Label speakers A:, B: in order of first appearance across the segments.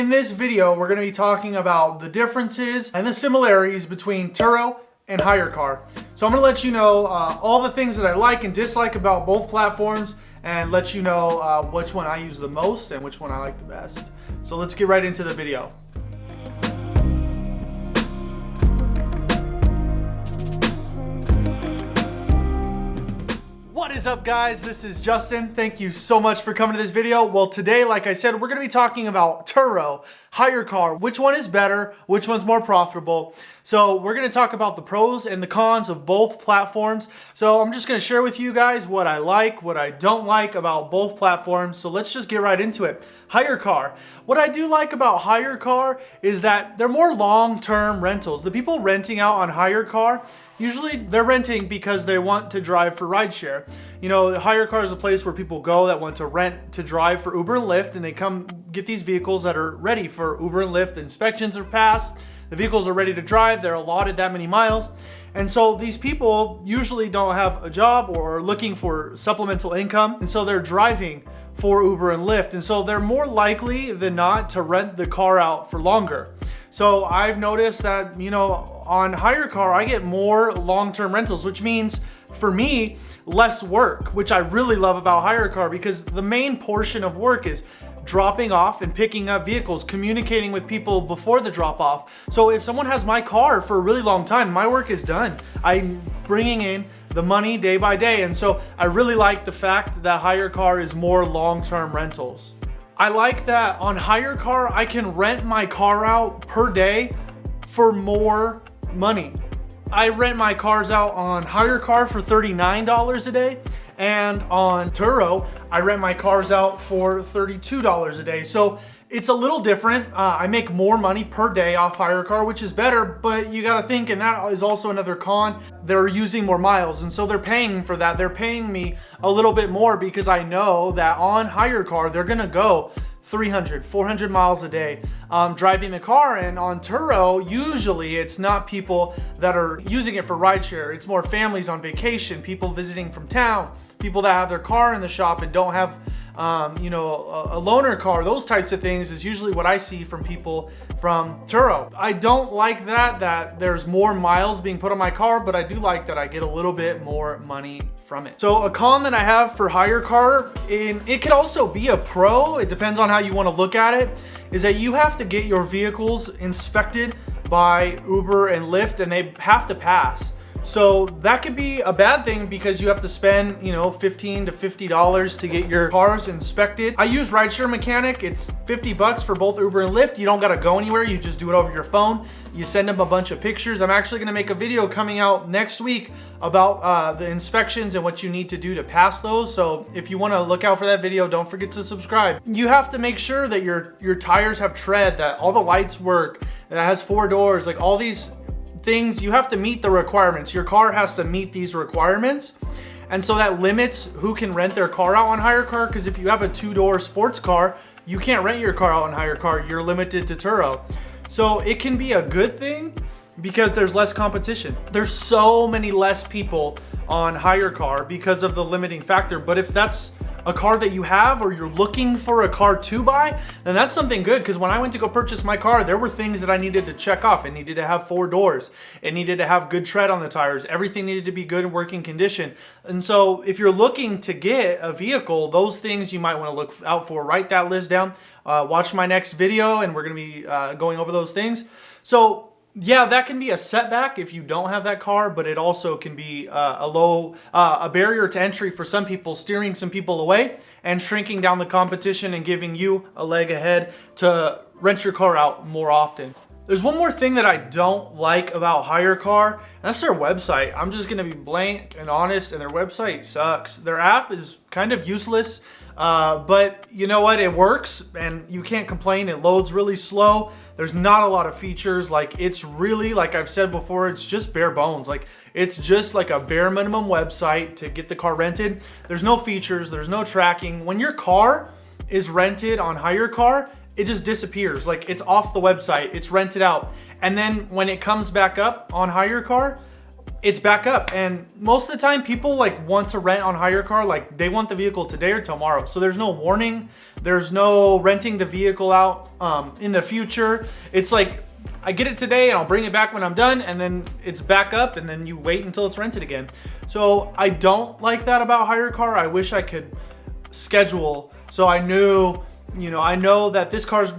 A: In this video, we're gonna be talking about the differences and the similarities between Turo and Hyrecar. So I'm gonna let you know all the things that I like and dislike about both platforms and let you know which one I use the most and which one I like the best. So let's get right into the video. What is up, guys? This is Justin. Thank you so much for coming to this video. Well, today, like I said, we're gonna be talking about Turo, Hyrecar, which one is better, which one's more profitable. So we're gonna talk about the pros and the cons of both platforms. So I'm just gonna share with you guys what I like, what I don't like about both platforms. So let's just get right into it. Hyrecar. What I do like about Hyrecar is that they're more long-term rentals. The people renting out on Hyrecar, usually they're renting because they want to drive for rideshare. You know, Hyrecar is a place where people go that want to rent to drive for Uber and Lyft, and they come get these vehicles that are ready for Uber and Lyft. Inspections are passed, the vehicles are ready to drive, they're allotted that many miles. And so these people usually don't have a job or are looking for supplemental income, and so they're driving for Uber and Lyft. And so they're more likely than not to rent the car out for longer. So I've noticed that, you know, on Hyrecar, I get more long-term rentals, which means for me, less work, which I really love about Hyrecar because the main portion of work is dropping off and picking up vehicles, communicating with people before the drop off. So if someone has my car for a really long time, my work is done. I'm bringing in the money day by day. And so I really like the fact that Hyrecar is more long-term rentals. I like that on Hyrecar, I can rent my car out per day for more money. I rent my cars out on Hyrecar for $39 a day, and on Turo, I rent my cars out for $32 a day. So it's a little different. I make more money per day off Hyrecar, which is better, but you gotta think, and that is also another con, they're using more miles, and so they're paying for that. They're paying me a little bit more because I know that on Hyrecar, they're gonna go 300, 400 miles a day driving the car. And on Turo, usually it's not people that are using it for rideshare. It's more families on vacation, people visiting from town, people that have their car in the shop and don't have you know, a loaner car. Those types of things is usually what I see from people from Turo. I don't like that there's more miles being put on my car, but I do like that I get a little bit more money from it. So a con that I have for Hyrecar, and it could also be a pro, it depends on how you want to look at it, is that you have to get your vehicles inspected by Uber and Lyft, and they have to pass. So that could be a bad thing because you have to spend, you know, $15 to $50 to get your cars inspected. I use Rideshare Mechanic. It's $50 for both Uber and Lyft. You don't gotta go anywhere. You just do it over your phone. You send them a bunch of pictures. I'm actually gonna make a video coming out next week about the inspections and what you need to do to pass those. So if you wanna look out for that video, don't forget to subscribe. You have to make sure that your tires have tread, that all the lights work, that it has 4 doors, like all these things. You have to meet the requirements. Your car has to meet these requirements. And so that limits who can rent their car out on Hyrecar, because if you have a 2-door sports car, you can't rent your car out on Hyrecar. You're limited to Turo. So it can be a good thing because there's less competition. There's so many less people on Hyrecar because of the limiting factor. But if that's a car that you have, or you're looking for a car to buy, then that's something good. Because when I went to go purchase my car, there were things that I needed to check off. It needed to have 4 doors. It needed to have good tread on the tires. Everything needed to be good in working condition. And so if you're looking to get a vehicle, those things you might want to look out for. Write that list down. Watch my next video and we're going to be going over those things. So yeah, that can be a setback if you don't have that car, but it also can be a barrier to entry for some people, steering some people away and shrinking down the competition and giving you a leg ahead to rent your car out more often. There's one more thing that I don't like about Hyrecar, and that's their website. I'm just gonna be blank and honest, and their website sucks. Their app is kind of useless, but you know what? It works, and you can't complain. It loads really slow. There's not a lot of features. Like, it's really, like I've said before, it's just bare bones. Like, it's just like a bare minimum website to get the car rented. There's no features, there's no tracking. When your car is rented on Hyrecar, it just disappears. Like, it's off the website, it's rented out. And then when it comes back up on Hyrecar, it's back up. And most of the time people like want to rent on Hyrecar, like they want the vehicle today or tomorrow. So there's no warning. There's no renting the vehicle out in the future. It's like, I get it today and I'll bring it back when I'm done, and then it's back up, and then you wait until it's rented again. So I don't like that about Hyrecar. I wish I could schedule so I knew, I know that this car's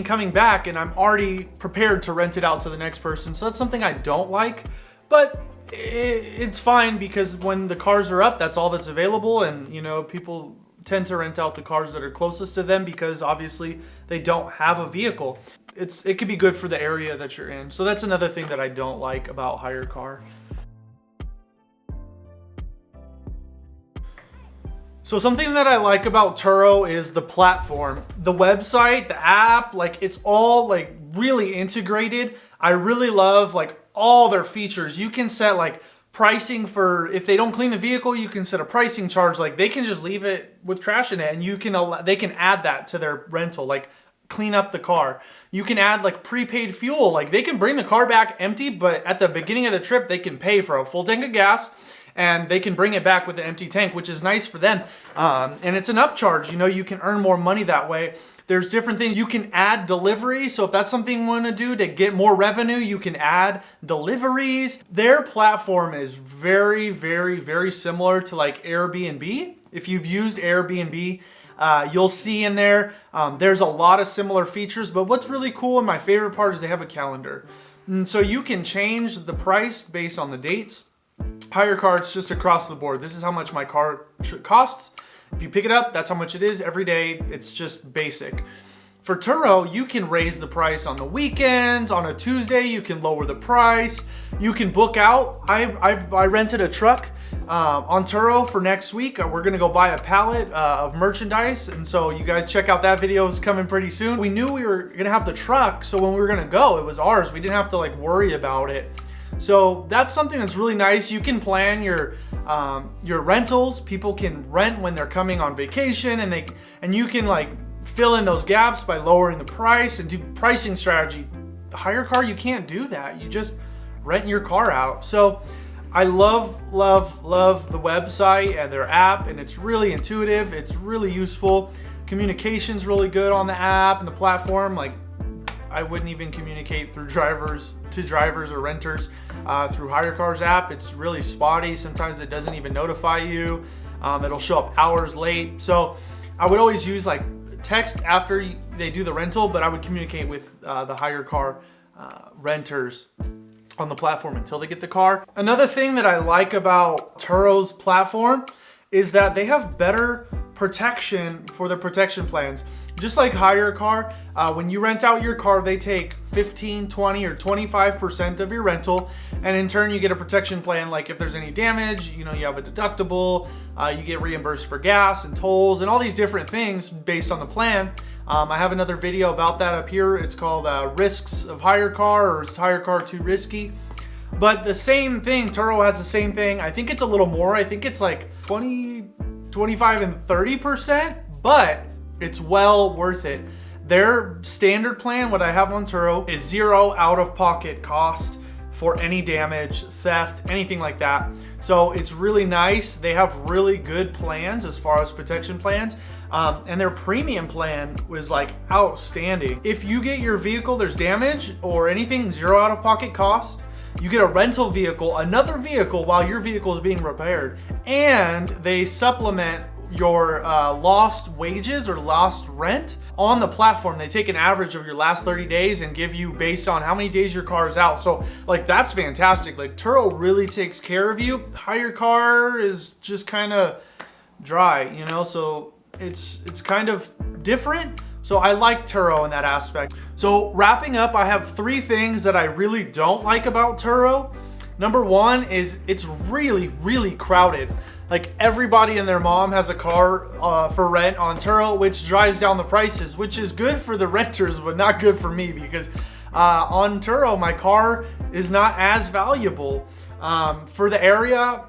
A: coming back and I'm already prepared to rent it out to the next person. So that's something I don't like, but it's fine because when the cars are up, that's all that's available. And people tend to rent out the cars that are closest to them because obviously they don't have a vehicle. It could be good for the area that you're in. So that's another thing that I don't like about Hyrecar. So something that I like about Turo is the platform, the website, the app, like it's all like really integrated. I really love like all their features. You can set like pricing for, if they don't clean the vehicle, you can set a pricing charge. Like they can just leave it with trash in it, and they can add that to their rental, like clean up the car. You can add like prepaid fuel. Like they can bring the car back empty, but at the beginning of the trip, they can pay for a full tank of gas and they can bring it back with an empty tank, which is nice for them. And it's an upcharge, you can earn more money that way. There's different things. You can add deliveries. So if that's something you want to do to get more revenue, you can add deliveries. Their platform is very, very, very similar to like Airbnb. If you've used Airbnb, you'll see in there, there's a lot of similar features, but what's really cool and my favorite part is they have a calendar. And so you can change the price based on the dates. Hyrecar, it's just across the board. This is how much my car costs. If you pick it up, that's how much it is every day. It's just basic. For Turo, you can raise the price on the weekends. On a Tuesday, you can lower the price. You can book out. I rented a truck on Turo for next week. We're gonna go buy a pallet of merchandise, and so you guys check out that video. It's coming pretty soon. We knew we were gonna have the truck, so when we were gonna go, it was ours. We didn't have to like worry about it. So that's something that's really nice. You can plan your rentals. People can rent when they're coming on vacation, and you can like fill in those gaps by lowering the price and do pricing strategy. The Hyrecar, you can't do that. You just rent your car out. So I love the website and their app, and it's really intuitive. It's really useful. Communication's really good on the app and the platform. Like I wouldn't even communicate through drivers or renters through Hyrecar's app. It's really spotty. Sometimes it doesn't even notify you. It'll show up hours late. So I would always use like text after they do the rental, but I would communicate with the Hyrecar renters on the platform until they get the car. Another thing that I like about Turo's platform is that they have better protection for the protection plans. Just like Hyrecar, when you rent out your car, they take 15, 20, or 25% of your rental, and in turn you get a protection plan. Like if there's any damage, you have a deductible, you get reimbursed for gas and tolls and all these different things based on the plan. I have another video about that up here. It's called Risks of Hyrecar, or is Hyrecar too risky? But the same thing, Turo has the same thing. I think it's a little more. I think it's like 20, 25, and 30%, but it's well worth it. Their standard plan, what I have on Turo, is zero out-of-pocket cost for any damage, theft, anything like that. So it's really nice. They have really good plans as far as protection plans. And their premium plan was like outstanding. If you get your vehicle, there's damage or anything, zero out-of-pocket cost. You get a rental vehicle, another vehicle while your vehicle is being repaired, and they supplement your lost wages or lost rent on the platform. They take an average of your last 30 days and give you based on how many days your car is out. So like that's fantastic. Like Turo really takes care of you. Hyrecar is just kind of dry, so it's kind of different. So I like Turo in that aspect. So wrapping up, I have 3 things that I really don't like about Turo. Number 1 is it's really, really crowded. Like everybody and their mom has a car for rent on Turo, which drives down the prices, which is good for the renters, but not good for me because on Turo, my car is not as valuable. For the area,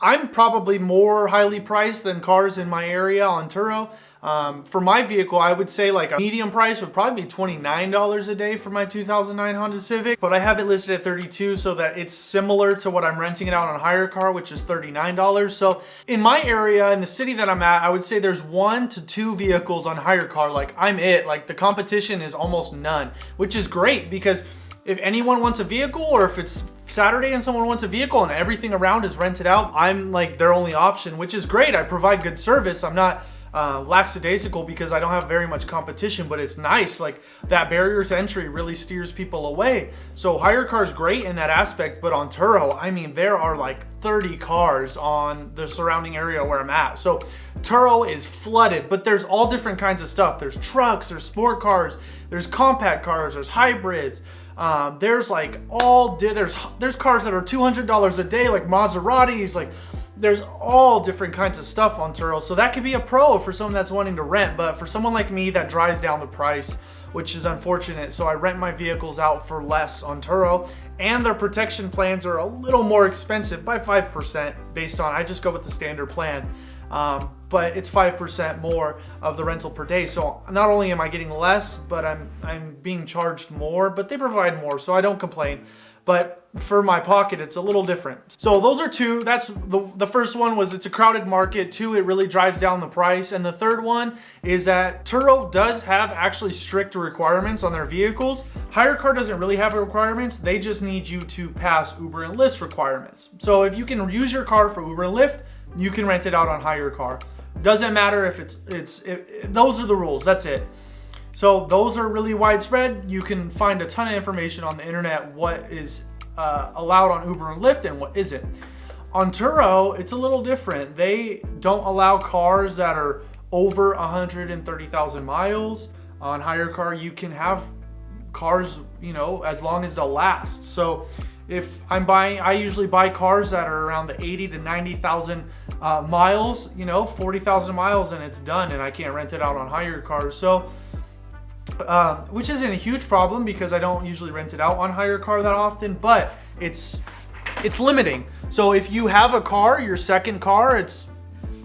A: I'm probably more highly priced than cars in my area on Turo. For my vehicle, I would say like a medium price would probably be $29 a day for my 2009 Honda Civic, but I have it listed at $32 so that it's similar to what I'm renting it out on Hyrecar, which is $39. So in my area, in the city that I'm at, I would say there's 1 to 2 vehicles on Hyrecar. Like I'm it, like the competition is almost none, which is great because if anyone wants a vehicle, or if it's Saturday and someone wants a vehicle and everything around is rented out, I'm like their only option, which is great. I provide good service. I'm not lackadaisical because I don't have very much competition, but it's nice. Like that barrier to entry really steers people away. So Hyrecar is great in that aspect, but on Turo, I mean, there are like 30 cars on the surrounding area where I'm at. So Turo is flooded, but there's all different kinds of stuff. There's trucks, there's sport cars, there's compact cars, there's hybrids. There's like there's cars that are $200 a day, like Maseratis, like there's all different kinds of stuff on Turo. So that could be a pro for someone that's wanting to rent, but for someone like me, that drives down the price, which is unfortunate. So I rent my vehicles out for less on Turo, and their protection plans are a little more expensive by 5% based on, I just go with the standard plan. But it's 5% more of the rental per day. So not only am I getting less, but I'm being charged more, but they provide more, so I don't complain. But for my pocket, it's a little different. So those are two. That's the first one was it's a crowded market. 2, it really drives down the price. And the third one is that Turo does have actually strict requirements on their vehicles. Hyrecar doesn't really have requirements. They just need you to pass Uber and Lyft requirements. So if you can use your car for Uber and Lyft, you can rent it out on Hyrecar. Doesn't matter if those are the rules. That's it. So those are really widespread. You can find a ton of information on the internet what is allowed on Uber and Lyft and what isn't. On Turo, it's a little different. They don't allow cars that are over 130,000 miles. On Hyrecar, you can have cars, you know, as long as they'll last. So if I'm buying, I usually buy cars that are around the 80 to 90,000 miles, you know, 40,000 miles and it's done, and I can't rent it out on Hyrecar. So which isn't a huge problem because I don't usually rent it out on Hyrecar that often, but it's limiting. So if you have a car, your second car, it's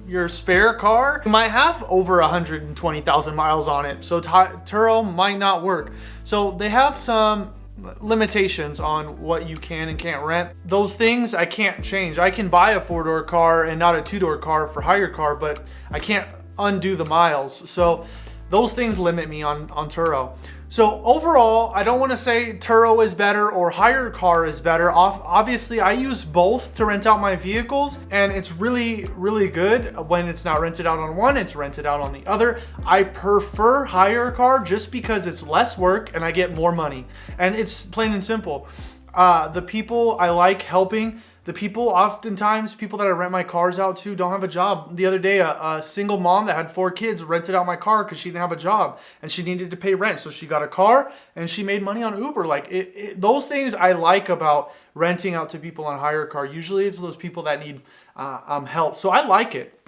A: your spare car, you might have over 120,000 miles on it. So Turo might not work. So they have some limitations on what you can and can't rent. Those things I can't change. I can buy a 4-door car and not a 2-door car for Hyrecar, but I can't undo the miles. So those things limit me on Turo. So overall, I don't want to say Turo is better or Hyrecar is better. Obviously, I use both to rent out my vehicles, and it's really, really good. When it's not rented out on one, it's rented out on the other. I prefer Hyrecar just because it's less work and I get more money. And it's plain and simple. The people I like helping, the people, oftentimes, people that I rent my cars out to don't have a job. The other day, a single mom that had 4 kids rented out my car because she didn't have a job and she needed to pay rent. So she got a car and she made money on Uber. Like those things I like about renting out to people on Hyrecar. Usually it's those people that need help. So I like it.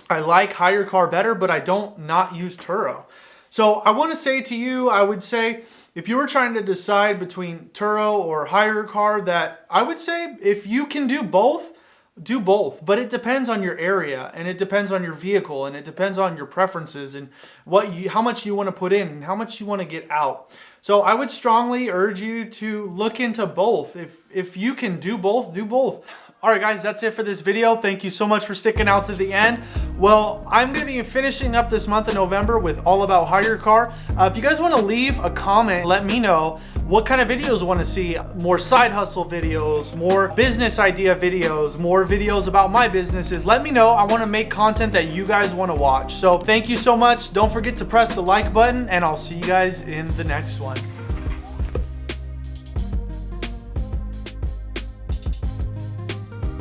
A: I like Hyrecar better, but I don't not use Turo. So I want to say to you, I would say, if you were trying to decide between Turo or Hyrecar, that I would say if you can do both, do both. But it depends on your area, and it depends on your vehicle, and it depends on your preferences and how much you want to put in and how much you want to get out. So I would strongly urge you to look into both. If you can do both, do both. All right, guys, that's it for this video. Thank you so much for sticking out to the end. Well, I'm going to be finishing up this month of November with all about Hyrecar. If you guys want to leave a comment, let me know what kind of videos you want to see. More side hustle videos, more business idea videos, more videos about my businesses. Let me know. I want to make content that you guys want to watch. So thank you so much. Don't forget to press the like button, and I'll see you guys in the next one.